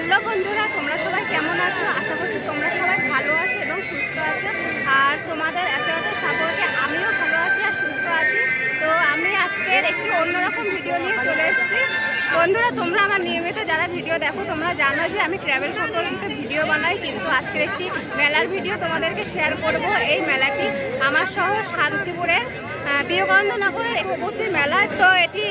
Hello বন্ধুরা, তোমরা সবাই কেমন আছো? আশা করছি তোমরা সবাই ভালো আছো এবং সুস্থ আছো। আর তোমাদের এত সাপোর্টে আমিও ভালো আছি আর সুস্থ আছি। তো আমি আজকের একটি অন্যরকম ভিডিও নিয়ে চলে এসেছি। বন্ধুরা, তোমরা আমার নিয়মিত যারা ভিডিও দেখো তোমরা জানো যে আমি ট্রাভেল সম্পর্কিত ভিডিও বানাই, কিন্তু আজকের একটি মেলার ভিডিও তোমাদেরকে শেয়ার করব। এই মেলাটি আমার শহর শান্তিপুরের বিবেকানন্দনগরের একবর্তী মেলা। তো এটি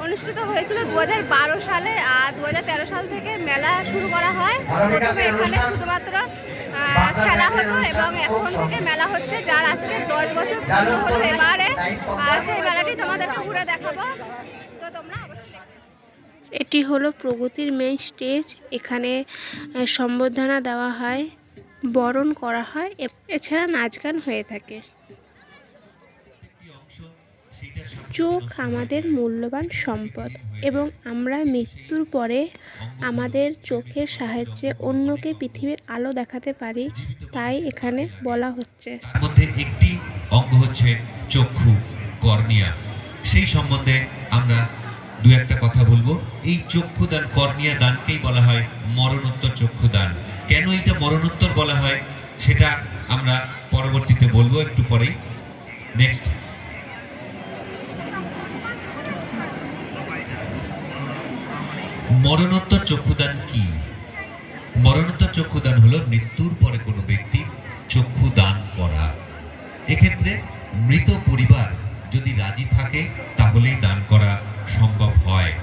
অনুষ্ঠিত হয়েছিল 2012 সালে, আর 2013 সাল থেকে মেলা শুরু করা হয়। প্রথমে এখানে শুধুমাত্র খেলা হতো এবং এখন থেকে মেলা হচ্ছে, যার আজকে 10 বছর পূর্ণ হলো এবারে। আর সেই মেলাটি তোমাদেরকে ঘুরে দেখাবো, তো তোমরা অবশ্যই। এটি হলো প্রগতির মেইন স্টেজ। এখানে সম্বর্ধনা দেওয়া হয়, বরণ করা হয়, এছাড়া নাচ গান হয়ে থাকে। চোখ আমাদের মূল্যবান সম্পদ এবং আমরা মৃত্যুর পরে আমাদের চোখের সাহায্যে অন্যকে পৃথিবীর আলো দেখাতে পারি, তাই এখানে বলা হচ্ছে। তার মধ্যে একটি অঙ্গ হচ্ছে চক্ষু, কর্নিয়া। সেই সম্বন্ধে আমরা দু একটা কথা বলবো। এই চক্ষুদান, কর্নিয়া দানকেই বলা হয় মরণোত্তর চক্ষুদান। কেন এটা মরণোত্তর বলা হয় সেটা আমরা পরবর্তীতে বলবো, একটু পরেই। নেক্সট, মরণোত্তর চক্ষুদান কি? মরণোত্তর চক্ষুদান হলো মৃত্যুর পরে কোনো ব্যক্তির চক্ষু দান করা। এক্ষেত্রে মৃত পরিবার যদি রাজি থাকে তাহলেই দান করা সম্ভব হয়।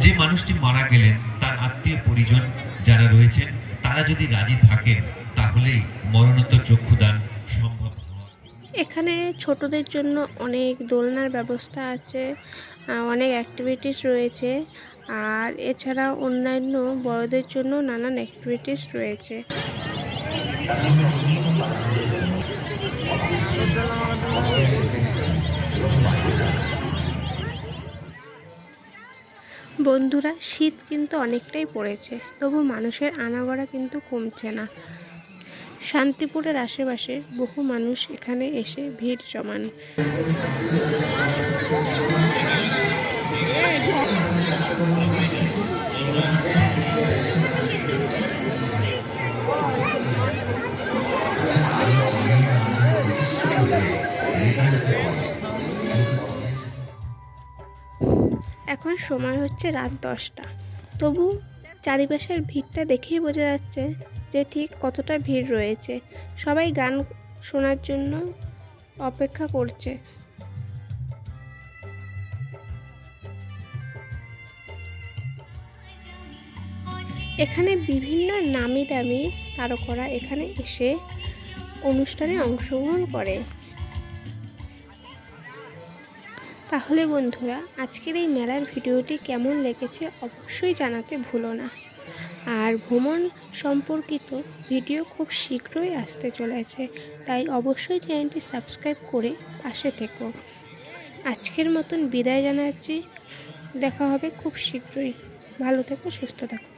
যে মানুষটি মারা গেলেন তার আত্মীয় পরিজন যারা রয়েছেন তারা যদি রাজি থাকেন তাহলেই মরণোত্তর চক্ষুদান সম্ভব হয়। এখানে ছোটদের জন্য অনেক দোলনার ব্যবস্থা আছে, অনেক অ্যাক্টিভিটিস রয়েছে, আর এছাড়া অন্যান্য বড়দের জন্য নানান অ্যাক্টিভিটিস রয়েছে। বন্ধুরা, শীত কিন্তু অনেকটাই পড়েছে, তবু মানুষের আনাগোনা কিন্তু কমছে না। শান্তিপুরের আশেপাশে বহু মানুষ এখানে এসে ভিড় জমান। এখন সময় হচ্ছে রাত 10টা, তবু চারিপাশের ভিড়টা দেখেই বোঝা যাচ্ছে যে ঠিক কতটা ভিড় রয়েছে। সবাই গান শোনার জন্য অপেক্ষা করছে। এখানে বিভিন্ন নামি দামি তারকারা এখানে এসে অনুষ্ঠানে অংশগ্রহণ করে। তাহলে বন্ধুরা, আজকের এই মেলার ভিডিওটি কেমন লেগেছে অবশ্যই জানাতে ভুলো না। আর ভ্রমণ সম্পর্কিত ভিডিও খুব শীঘ্রই আসতে চলেছে, তাই অবশ্যই চ্যানেলটি সাবস্ক্রাইব করে পাশে থেকো। আজকের মতন বিদায় জানাচ্ছি, দেখা হবে খুব শীঘ্রই। ভালো থেকো, সুস্থ থেকো।